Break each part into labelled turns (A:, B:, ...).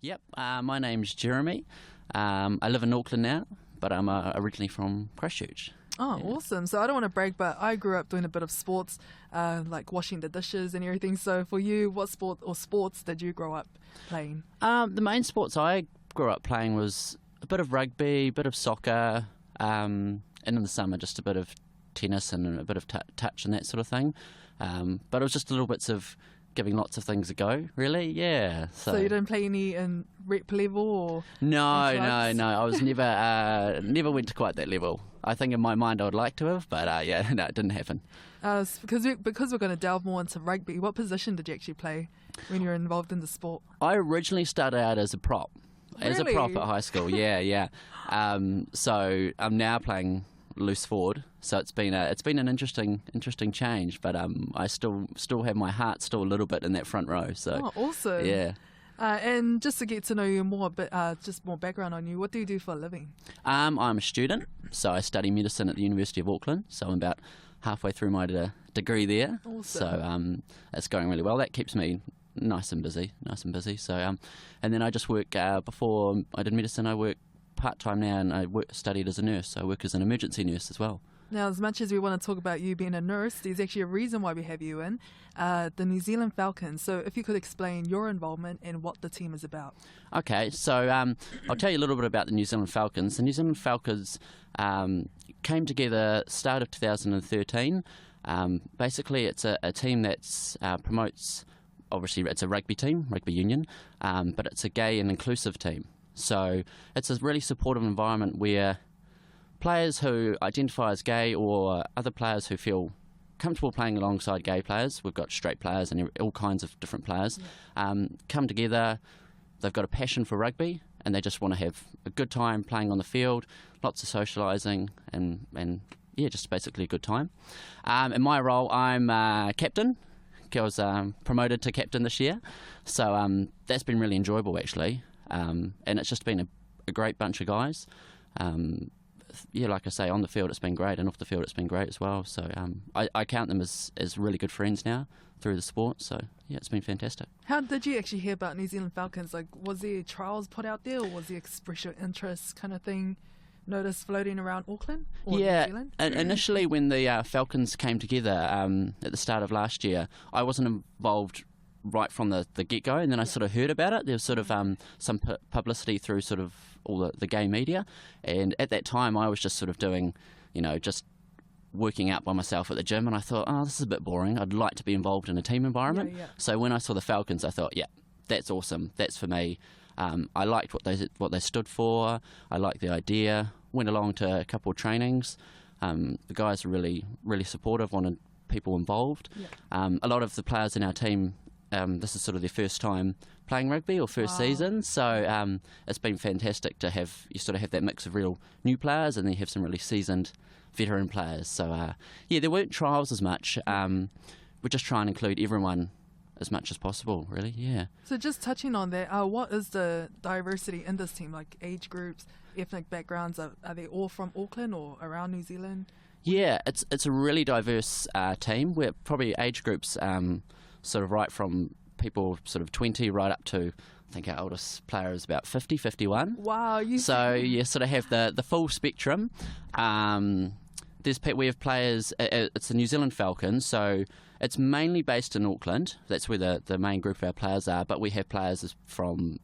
A: Yep, my name's Jeremy. I live in Auckland now, but I'm originally from Christchurch.
B: Oh, yeah. Awesome. So I don't want to brag, but I grew up doing a bit of sports, like washing the dishes and everything. So for you, what sport or sports did you grow up playing?
A: The main sports I grew up playing was a bit of rugby, a bit of soccer, and in the summer just a bit of tennis and a bit of touch and that sort of thing. But it was just little bits of giving lots of things a go, really, yeah.
B: So you didn't play any in rep level or?
A: No. I was never went to quite that level. I think in my mind I would like to have, but no, it didn't happen.
B: Because we're going to delve more into rugby, what position did you actually play when you were involved in the sport? I
A: originally started out as a prop.
B: Really?
A: As a prop at high school, yeah. So I'm now playing loose forward. So it's been an interesting change, but I still have my heart still a little bit in that front row. So
B: awesome.
A: Yeah.
B: And just to get to know you more, but just more background on you, what do you do for a living?
A: I'm a student, so I study medicine at the University of Auckland. So I'm about halfway through my degree there.
B: Awesome.
A: So it's going really well. That keeps me nice and busy. So and then I just work. Before I did medicine, I work part-time now, and I studied as a nurse. So I work as an emergency nurse as well.
B: Now, as much as we want to talk about you being a nurse, there's actually a reason why we have you in, the New Zealand Falcons. So if you could explain your involvement and what the team is about.
A: Okay, so I'll tell you a little bit about the New Zealand Falcons. The New Zealand Falcons came together start of 2013. Basically, it's a team that promotes, obviously it's a rugby team, rugby union, but it's a gay and inclusive team. So it's a really supportive environment where players who identify as gay or other players who feel comfortable playing alongside gay players, we've got straight players and all kinds of different players, come together. They've got a passion for rugby and they just want to have a good time playing on the field, lots of socialising and just basically a good time. In my role, I'm captain. I was promoted to captain this year, so that's been really enjoyable actually, and it's just been a great bunch of guys. Like I say, on the field it's been great, and off the field it's been great as well. So I count them as really good friends now through the sport. So yeah, it's been fantastic.
B: How did you actually hear about New Zealand Falcons? Like, was there trials put out there, or was the express your interest kind of thing noticed floating around Auckland or New Zealand?
A: Initially when the Falcons came together at the start of last year, I wasn't involved right from the get-go, and then I sort of heard about it. There was sort of some publicity through sort of all the gay media, and at that time I was just sort of doing, just working out by myself at the gym, and I thought, this is a bit boring. I'd like to be involved in a team environment.
B: Yeah.
A: So when I saw the Falcons, I thought, yeah, that's awesome. That's for me. I liked what they stood for. I liked the idea. Went along to a couple of trainings. The guys were really, really supportive, wanted people involved.
B: Yeah.
A: A lot of the players in our team, this is sort of their first time playing rugby or first season, so it's been fantastic to have that mix of real new players and then have some really seasoned veteran players. So there weren't trials as much. We just try and include everyone as much as possible, really. Yeah.
B: So just touching on that, what is the diversity in this team, like age groups, ethnic backgrounds? Are they all from Auckland or around New Zealand? Yeah,
A: it's a really diverse team. We're probably age groups sort of right from people sort of 20 right up to, I think our oldest player is about 50, 51.
B: Wow.
A: So you sort of have the full spectrum. We have players, it's the New Zealand Falcons, so it's mainly based in Auckland. That's where the main group of our players are, but we have players from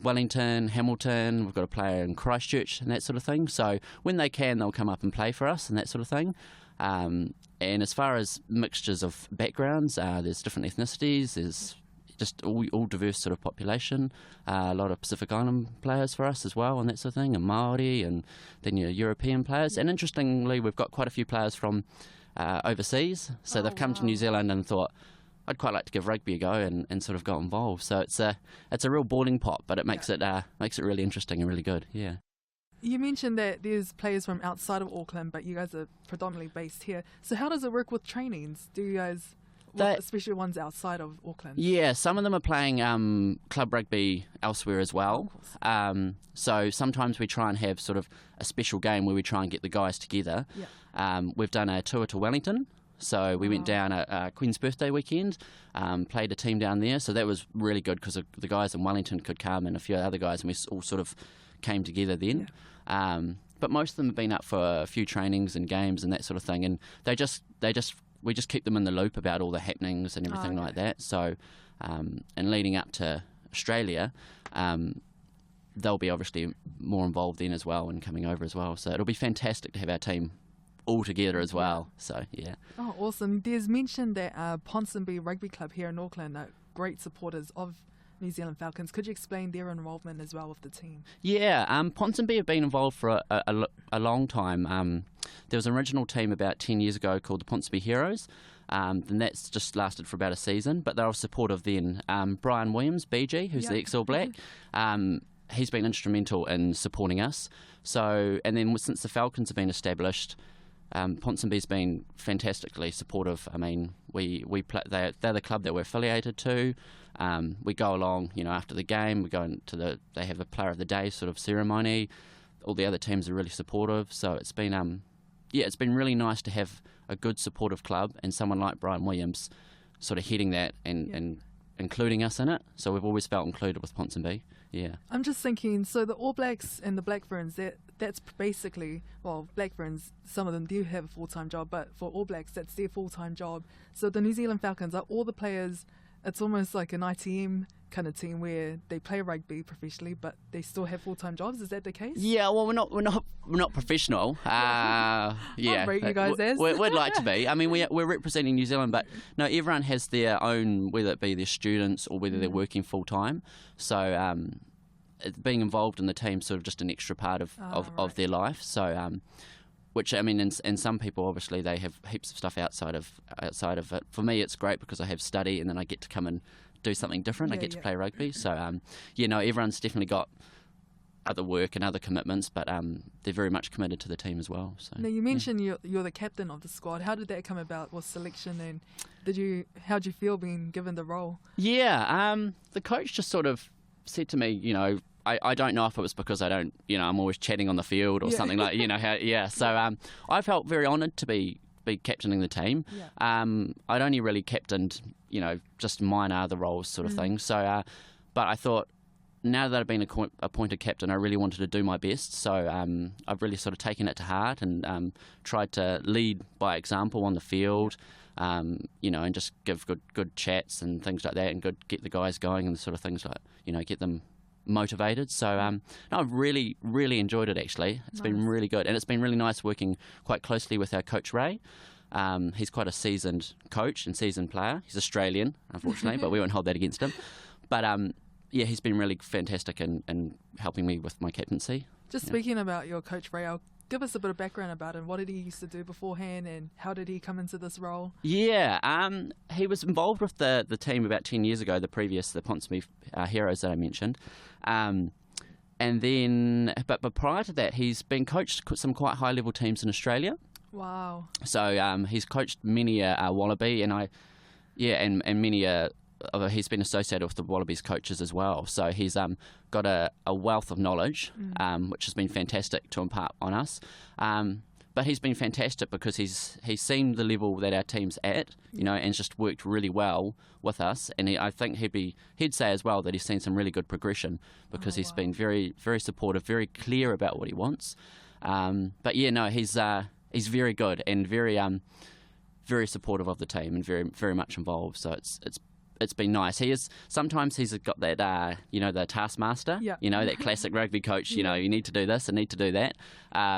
A: Wellington, Hamilton, we've got a player in Christchurch and that sort of thing. So when they can, they'll come up and play for us and that sort of thing. And as far as mixtures of backgrounds, there's different ethnicities, there's just all diverse sort of population, a lot of Pacific Island players for us as well and that sort of thing, and Māori, and then your European players. And interestingly, we've got quite a few players from overseas, so they've come to New Zealand and thought, I'd quite like to give rugby a go, and sort of got involved. So it's a real boiling pot, but it makes it really interesting and really good. Yeah.
B: You mentioned that there's players from outside of Auckland, but you guys are predominantly based here. So how does it work with trainings? Do you guys, especially ones outside of Auckland? Yeah,
A: some of them are playing club rugby elsewhere as well. So sometimes we try and have sort of a special game where we try and get the guys together.
B: Yeah.
A: We've done a tour to Wellington. So we went down at Queen's Birthday weekend, played a team down there. So that was really good because the guys in Wellington could come and a few other guys, and we all sort of came together then. Yeah. But most of them have been up for a few trainings and games and that sort of thing, and we just keep them in the loop about all the happenings and everything like that. So, and leading up to Australia, they'll be obviously more involved then as well and coming over as well. So it'll be fantastic to have our team all together as well. So yeah.
B: Oh, awesome. There's mentioned that Ponsonby Rugby Club here in Auckland are great supporters of New Zealand Falcons. Could you explain their involvement as well with the team? Yeah,
A: Ponsonby have been involved for a long time. There was an original team about 10 years ago called the Ponsonby Heroes, and that's just lasted for about a season, but they were supportive then. Brian Williams, BG, who's the ex-All Black, he's been instrumental in supporting us. So, and then since the Falcons have been established, Ponsonby's been fantastically supportive. I mean, they're the club that we're affiliated to. We go along, after the game. We go they have a Player of the Day sort of ceremony. All the other teams are really supportive. So it's been, it's been really nice to have a good supportive club and someone like Brian Williams sort of heading that and including us in it. So we've always felt included with Ponsonby. Yeah.
B: I'm just thinking, so the All Blacks and the Black Ferns, that's basically, well, Black Ferns, some of them do have a full-time job, but for All Blacks, that's their full-time job. So the New Zealand Falcons are all the players, it's almost like an ITM kind of team where they play rugby professionally, but they still have full-time jobs. Is that the case?
A: Yeah, well, we're not professional. Yeah,
B: you guys as.
A: We'd like to be. I mean, we're representing New Zealand, but no, everyone has their own, whether it be their students or whether they're working full-time. So being involved in the team sort of just an extra part of their life. So which, I mean, and some people obviously they have heaps of stuff outside of it. For me, it's great because I have study and then I get to come and do something different. I get to play rugby. So everyone's definitely got other work and other commitments, but they're very much committed to the team as well. So
B: now you mentioned you're the captain of the squad. How did that come about with selection, and how'd you feel being given the role? Yeah,
A: the coach just sort of said to me, I don't know if it was because I don't, I'm always chatting on the field or something like, So I felt very honoured to be captaining the team. I'd only really captained, just minor other roles sort of thing. So, but I thought, now that I've been appointed captain, I really wanted to do my best. So I've really sort of taken it to heart and tried to lead by example on the field, and just give good chats and things like that, and get the guys going and the sort of things like, get them motivated. So I've really enjoyed it actually. It's been really good, and it's been really nice working quite closely with our coach Ray. He's quite a seasoned coach and seasoned player. He's Australian, unfortunately, but we won't hold that against him. But he's been really fantastic in helping me with my captaincy.
B: Just speaking about your coach Ray, give us a bit of background about him. What did he used to do beforehand, and how did he come into this role?
A: Yeah, he was involved with the team about 10 years ago, the Ponsonby Heroes that I mentioned. And then, but prior to that, he's been coached some quite high-level teams in Australia.
B: Wow.
A: So he's coached many a Wallaby, and many he's been associated with the Wallabies coaches as well. So he's got a wealth of knowledge, which has been fantastic to impart on us. But he's been fantastic because he's seen the level that our team's at, and just worked really well with us. And I think he'd say as well that he's seen some really good progression because he's been very, very supportive, very clear about what he wants. But he's very good and very very supportive of the team and very, very much involved. So it's been nice. Sometimes he's got that, the taskmaster, that classic rugby coach, you need to do this and need to do that,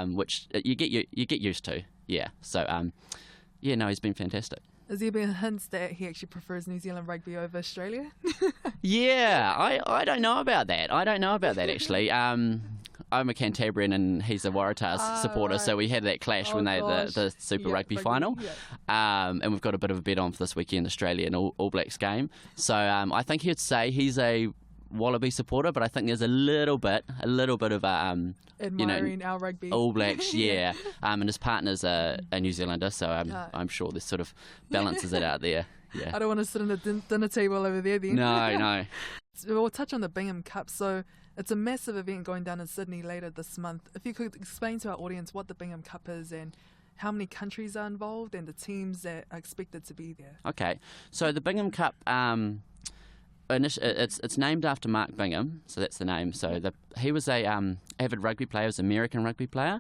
A: which you get used to. Yeah. So, he's been fantastic.
B: Has there been hints that he actually prefers New Zealand rugby over Australia?
A: Yeah, I don't know about that. Actually. I'm a Cantabrian and he's a Waratahs supporter, so we had that clash when they the Super Rugby final. And we've got a bit of a bet on for this weekend, Australian All Blacks game. So I think he'd say he's a Wallaby supporter, but I think there's a little bit of
B: admiring our rugby
A: All Blacks, and his partner's a New Zealander, so I'm sure this sort of balances it out there. Yeah.
B: I don't want to sit on the dinner table over there then.
A: No.
B: We'll touch on the Bingham Cup. So it's a massive event going down in Sydney later this month. If you could explain to our audience what the Bingham Cup is and how many countries are involved and the teams that are expected to be there.
A: Okay, so the Bingham Cup, it's named after Mark Bingham, so that's the name. So he was a avid rugby player, he was an American rugby player,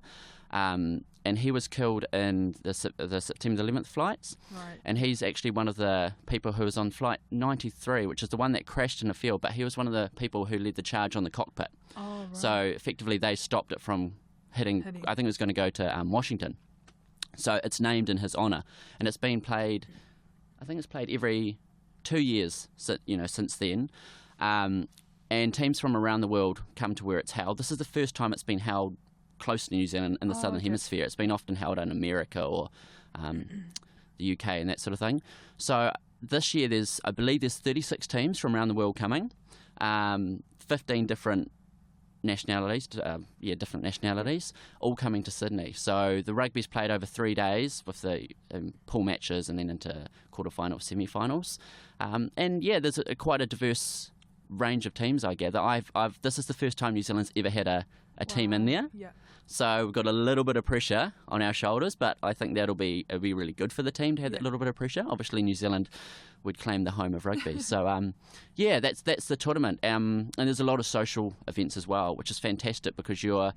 A: and he was killed in the September 11th flights.
B: Right.
A: And he's actually one of the people who was on flight 93, which is the one that crashed in the field, but he was one of the people who led the charge on the cockpit.
B: Oh, right.
A: So effectively they stopped it from hitting. I think it was going to go to Washington. So it's named in his honour, and it's been played, I think it's played every 2 years, since then. And teams from around the world come to where it's held. This is the first time it's been held close to New Zealand in the Southern Hemisphere. It's been often held in America or the UK and that sort of thing. So this year I believe there's 36 teams from around the world coming, 15 different nationalities, all coming to Sydney. So the rugby's played over 3 days with the pool matches and then into quarterfinals, semi-finals. There's quite a diverse range of teams, I gather. This is the first time New Zealand's ever had a team in there.
B: Yeah.
A: So we've got a little bit of pressure on our shoulders, but I think it'll be really good for the team to have that little bit of pressure. Obviously, New Zealand would claim the home of rugby. So, that's the tournament. And there's a lot of social events as well, which is fantastic because you're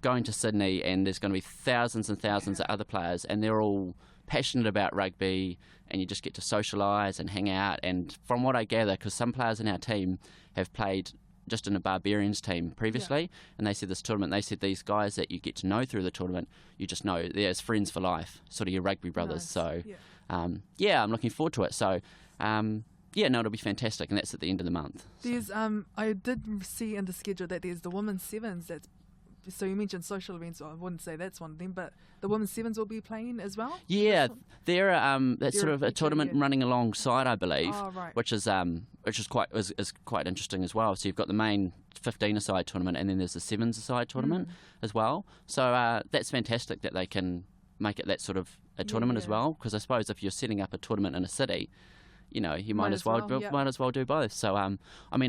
A: going to Sydney and there's going to be thousands and thousands of other players and they're all passionate about rugby and you just get to socialise and hang out. And from what I gather, because some players in our team have played just in a Barbarians team previously, and they said this tournament, they said these guys that you get to know through the tournament, you just know they're as friends for life, sort of your rugby brothers.
B: Nice.
A: So, I'm looking forward to it. So, it'll be fantastic, and that's at the end of the month.
B: There's, I did see in the schedule that there's the Women's Sevens. So you mentioned social events. I wouldn't say that's one of them, but the Women's Sevens will be playing as well?
A: Yeah, that's sort of a tournament running alongside, I believe, which is quite interesting as well. So you've got the main 15-a-side tournament and then there's the 7s-a-side tournament as well. So that's fantastic that they can make it that sort of a tournament as well, because I suppose if you're setting up a tournament in a city, you might as well do both. So,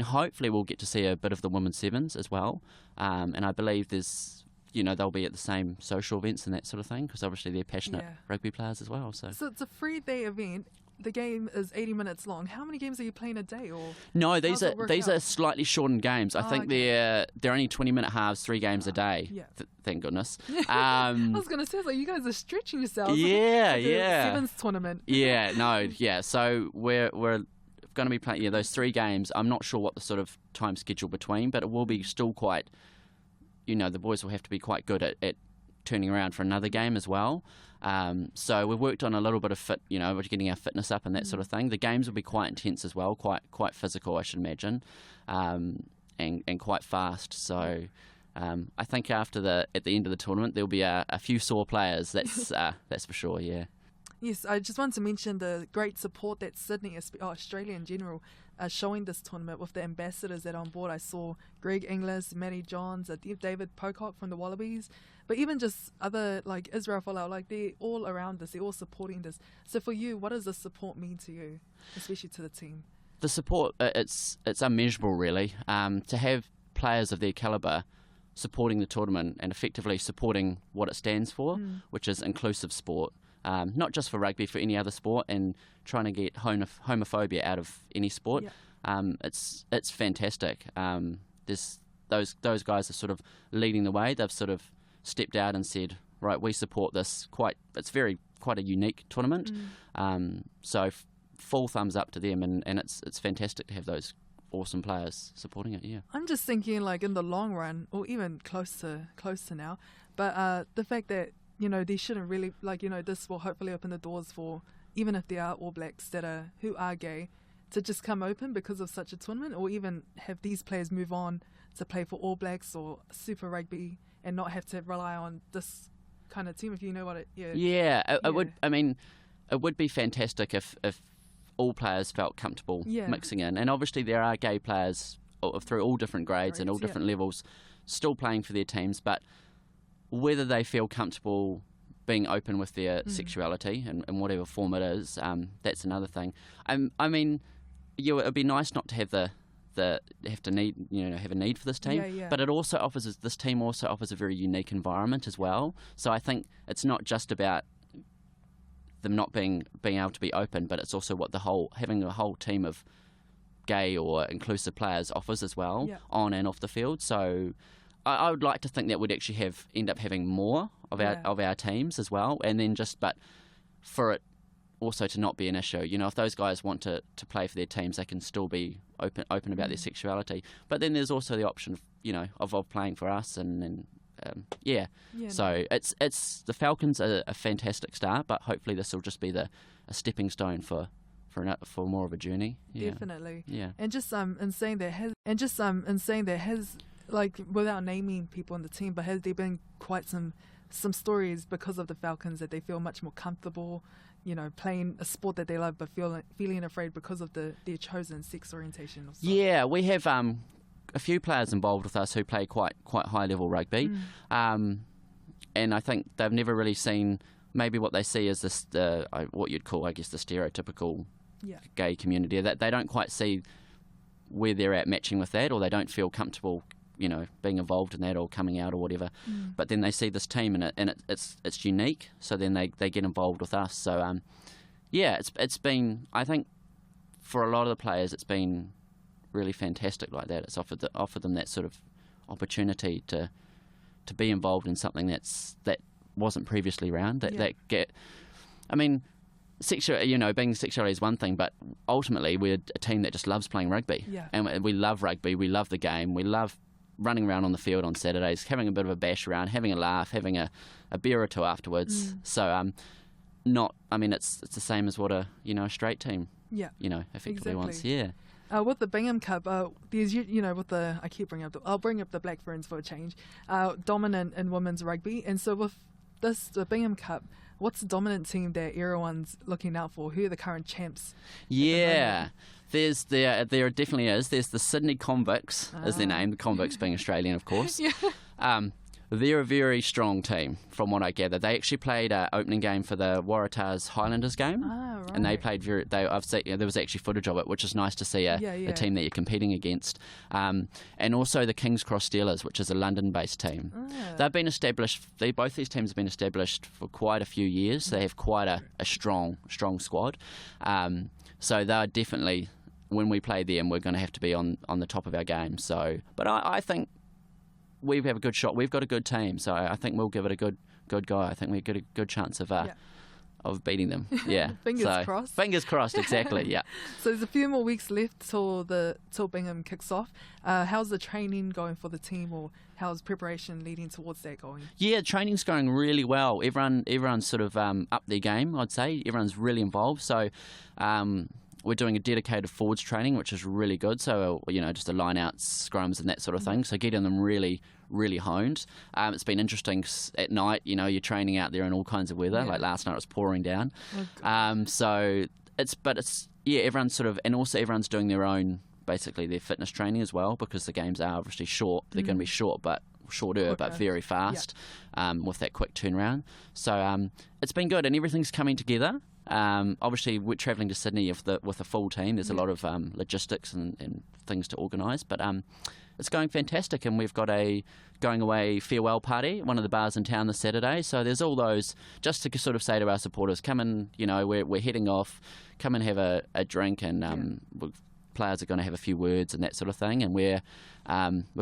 A: hopefully we'll get to see a bit of the women's sevens as well. And I believe there's, they'll be at the same social events and that sort of thing, because obviously they're passionate rugby players as well. So it's
B: a 3-day event. The game is 80 minutes long. How many games are you playing a day? Or
A: no, these are slightly shortened games. I think they're only 20-minute halves, 3 games a day. Yeah. Thank goodness.
B: I was going to say, you guys are stretching yourselves.
A: Yeah.
B: Sevens tournament.
A: So we're going to be playing those 3 games. I'm not sure what the sort of time schedule between, but it will be still quite. The boys will have to be quite good at turning around for another game as well. So we've worked on a little bit of we're getting our fitness up and that sort of thing. The games will be quite intense as well, quite physical, I should imagine, and quite fast. So I think at the end of the tournament there'll be a few sore players. That's for sure. Yeah.
B: Yes, I just want to mention the great support that Sydney, Australia in general, are showing this tournament with the ambassadors that are on board. I saw Greg Inglis, Matty Johns, David Pocock from the Wallabies, but even just other like Israel Folau, they're all around this, they're all supporting this. So for you, what does the support mean to you, especially to the team?
A: The support, it's unmeasurable really. To have players of their calibre supporting the tournament and effectively supporting what it stands for, which is inclusive sport. Not just for rugby, for any other sport, and trying to get homophobia out of any sport. Yeah. It's fantastic. There's those guys are sort of leading the way. They've sort of stepped out and said, right, we support this. It's quite a unique tournament. So full thumbs up to them, and it's fantastic to have those awesome players supporting it. Yeah.
B: I'm just thinking in the long run, or even close to now, but the fact that they shouldn't really, this will hopefully open the doors for, even if there are All Blacks who are gay, to just come open because of such a tournament, or even have these players move on to play for All Blacks or Super Rugby and not have to rely on this kind of team, if you know what it...
A: It would, it would be fantastic if all players felt comfortable mixing in. And obviously there are gay players through all different grades and all different levels still playing for their teams, but whether they feel comfortable being open with their sexuality in whatever form it is, that's another thing. It would be nice not to have the have a need for this team.
B: Yeah.
A: But this team also offers a very unique environment as well. So I think it's not just about them not being able to be open, but it's also what having a whole team of gay or inclusive players offers as well, on and off the field. So I would like to think that we'd actually end up having more of our teams as well, and then but for it also to not be an issue. If those guys want to play for their teams, they can still be open about their sexuality. But then there's also the option of playing for us, and So it's the Falcons are a fantastic start, but hopefully this will just be a stepping stone for more of a journey.
B: Definitely.
A: Yeah.
B: And just in saying that has like, without naming people on the team, but has there been quite some stories because of the Falcons that they feel much more comfortable, playing a sport that they love, but feeling afraid because of their chosen sex orientation or something? Yeah,
A: we have a few players involved with us who play quite high level rugby, and I think they've never really seen. Maybe what they see is what you'd call, I guess, the stereotypical gay community. That they don't quite see where they're at matching with that, or they don't feel comfortable, being involved in that or coming out or whatever. But then they see this team and it's unique, so then they get involved with us. So it's been, I think, for a lot of the players, it's been really fantastic like that. It's offered them that sort of opportunity to be involved in something that wasn't previously around. Being sexuality is one thing, but ultimately we're a team that just loves playing rugby. And we love rugby, we love the game, we love running around on the field on Saturdays, having a bit of a bash around, having a laugh, having a beer or two afterwards. So it's the same as what a straight team effectively wants.
B: With the Bingham Cup, there's I keep bringing up I'll bring up the Black Ferns for a change, dominant in women's rugby, and so with the Bingham Cup, what's the dominant team that everyone's looking out for? Who are the current champs?
A: There definitely is. There's the Sydney Convicts, is their name. The Convicts being Australian, of course. They're a very strong team, from what I gather. They actually played an opening game for the Waratahs Highlanders game, and they played I've seen there was actually footage of it, which is nice to see a team that you're competing against. And also the King's Cross Steelers, which is a London-based team. They've been established. Both these teams have been established for quite a few years. They have quite a strong squad. So they're definitely, when we play them, we're going to have to be on the top of our game. So, but I think we have a good shot. We've got a good team, so I think we'll give it a good go. I think we've got a good chance of beating them.
B: Fingers crossed.
A: Fingers crossed, exactly. Yeah.
B: So there's a few more weeks left till Bingham kicks off. How's the training going for the team, or how's preparation leading towards that going? Yeah,
A: training's going really well. Everyone's sort of up their game, I'd say. Everyone's really involved. So we're doing a dedicated forwards training, which is really good. So, just the line-outs, scrums and that sort of thing. So getting them really, really honed. It's been interesting at night, you're training out there in all kinds of weather. Like last night it was pouring down. So everyone's sort of, and also everyone's doing their own, basically their fitness training as well, because the games are obviously short. They're going to be shorter, but very fast, with that quick turnaround. So it's been good, and everything's coming together. Obviously, we're travelling to Sydney with a full team. There's a lot of logistics and things to organise, but it's going fantastic. And we've got a going away farewell party at one of the bars in town this Saturday. So there's all those, just to sort of say to our supporters, come in. We're heading off. Come and have a drink, and players are going to have a few words and that sort of thing. And we've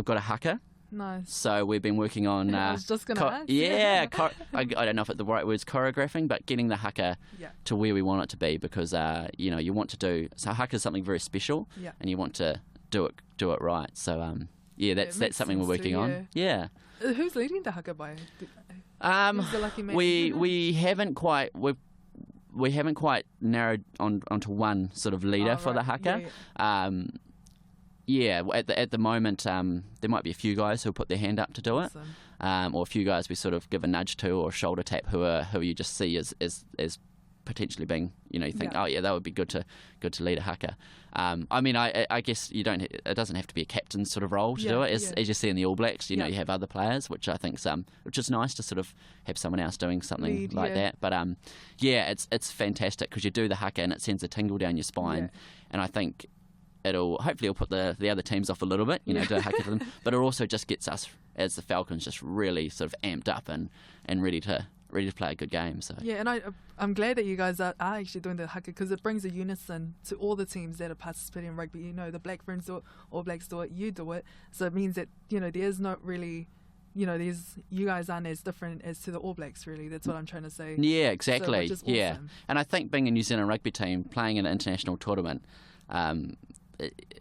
A: got a haka.
B: Nice.
A: So we've been working on.
B: I was just going to ask.
A: I don't know if the right word's choreographing, but getting the haka to where we want it to be, because you want to do. So haka is something very special, and you want to do it right. So that's something we're working on. Yeah.
B: Who's leading the haka by? Who's the lucky man?
A: We haven't quite. We haven't quite narrowed onto one sort of leader for the haka. At the moment, there might be a few guys who'll put their hand up to do it, or a few guys we sort of give a nudge to or a shoulder tap who you just see as potentially being, you think, that would be good to lead a haka. I guess you don't. It doesn't have to be a captain sort of role to do it. As you see in the All Blacks, you have other players, which I think which is nice to sort of have someone else doing something that. But it's fantastic, because you do the haka and it sends a tingle down your spine, and I think hopefully put the other teams off a little bit, do a haka to them, but it also just gets us as the Falcons just really sort of amped up and ready to play a good game. So
B: yeah, and I'm glad that you guys are actually doing the haka, because it brings a unison to all the teams that are participating in rugby. The Black Ferns do it, All Blacks do it, you do it, so it means that there's not really you guys aren't as different as to the All Blacks, really. That's what I'm trying to say.
A: Yeah, exactly.
B: So, which is awesome.
A: Yeah, and I think being a New Zealand rugby team playing in an international tournament,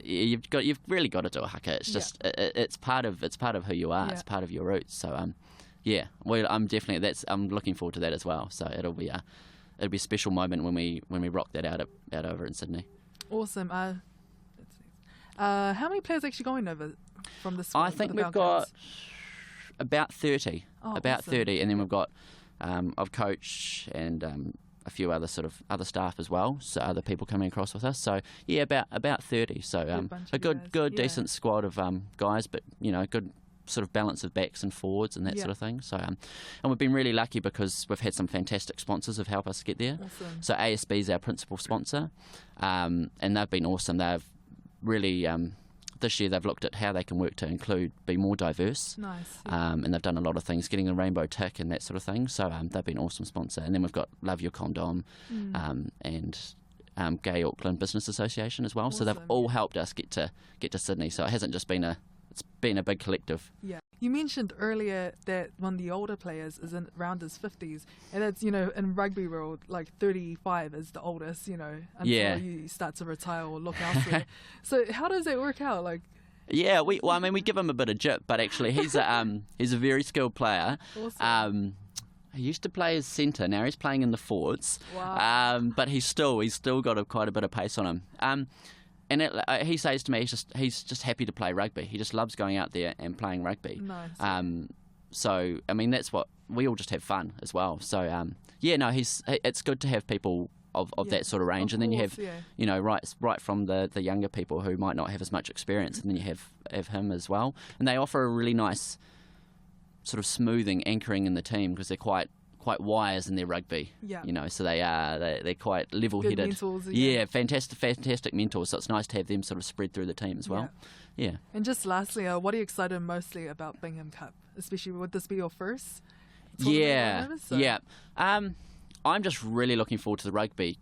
A: you've really got to do a haka. It's just it's part of who you are. Yeah. It's part of your roots. So I'm looking forward to that as well. So it'll be a special moment when we rock that out over in Sydney.
B: Awesome. How many players actually going over from the squad?
A: I think we've got about 30. About
B: awesome.
A: 30, and then we've got I've coach and a few other other staff as well, so other people coming across with us. So yeah, about 30. So a good decent squad of guys, but good sort of balance of backs and forwards and that sort of thing. So and we've been really lucky because we've had some fantastic sponsors who've helped us get there.
B: Awesome.
A: So ASB is our principal sponsor, and they've been awesome. They've really this year they've looked at how they can work to be more diverse.
B: Nice.
A: And they've done a lot of things, getting a rainbow tick and that sort of thing. So they've been an awesome sponsor. And then we've got Love Your Condom and Gay Auckland Business Association as well.
B: Awesome.
A: So they've all helped us get to Sydney. So it hasn't just been it's been a big collective.
B: Yeah. You mentioned earlier that one of the older players is around his 50s, and that's, in rugby world, like 35 is the oldest, until you start to retire or look elsewhere. So how does that work out? Like,
A: yeah, we give him a bit of jip, but actually he's a very skilled player.
B: Awesome.
A: He used to play as centre. Now he's playing in the forwards.
B: Wow.
A: But he's still got quite a bit of pace on him. And he says to me, he's just happy to play rugby. He just loves going out there and playing rugby.
B: Nice.
A: So I mean, that's what we all just have fun as well. So it's good to have people of that sort of range, and then you have right from the younger people who might not have as much experience, and then you have him as well. And they offer a really nice sort of smoothing, anchoring in the team because they're quite wise in their rugby.
B: Yeah.
A: So they're quite level-headed.
B: Good mentors,
A: fantastic mentors. So it's nice to have them sort of spread through the team as well. Yeah.
B: And just lastly, what are you excited mostly about Bingham Cup? Especially, would this be your first tournament?
A: Yeah. I'm just really looking forward to the rugby.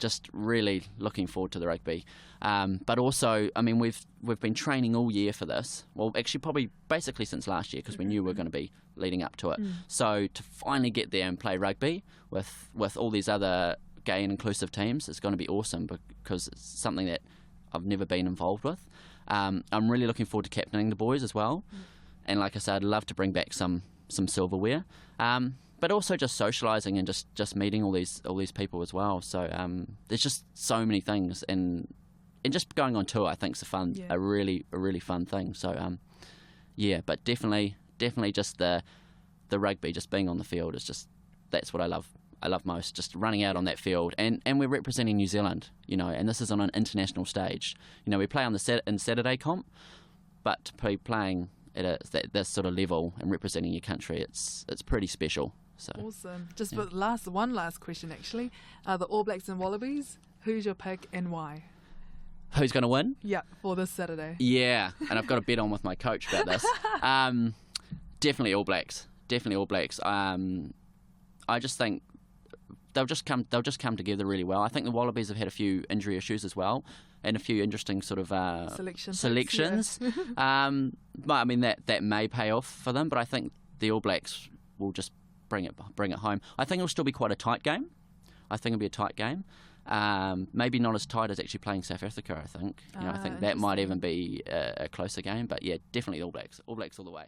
A: But also, I mean, we've been training all year for this. Well, actually, probably basically since last year because we knew we were going to be leading up to it. So to finally get there and play rugby with all these other gay and inclusive teams is going to be awesome because it's something that I've never been involved with. I'm really looking forward to captaining the boys as well. And like I said, I'd love to bring back some silverware. But also just socialising and just meeting all these people as well. So there's just so many things, and just going on tour I think is a really fun thing. So but definitely just the rugby, just being on the field is just, that's what I love most, just running out on that field, and we're representing New Zealand, and this is on an international stage. We play on in Saturday comp, but to be playing at this sort of level and representing your country, it's pretty special. So
B: awesome. Just for one last question actually, the All Blacks and Wallabies, who's your pick and why?
A: Who's going to win?
B: Yeah, for this Saturday.
A: Yeah, and I've got a bet on with my coach about this. Definitely All Blacks. I just think they'll just come together really well. I think the Wallabies have had a few injury issues as well, and a few interesting sort of selections. But I mean that may pay off for them. But I think the All Blacks will just bring it home. I think it'll still be quite a tight game. Maybe not as tight as actually playing South Africa. I think I think that might even be a closer game. But yeah, definitely All Blacks all the way.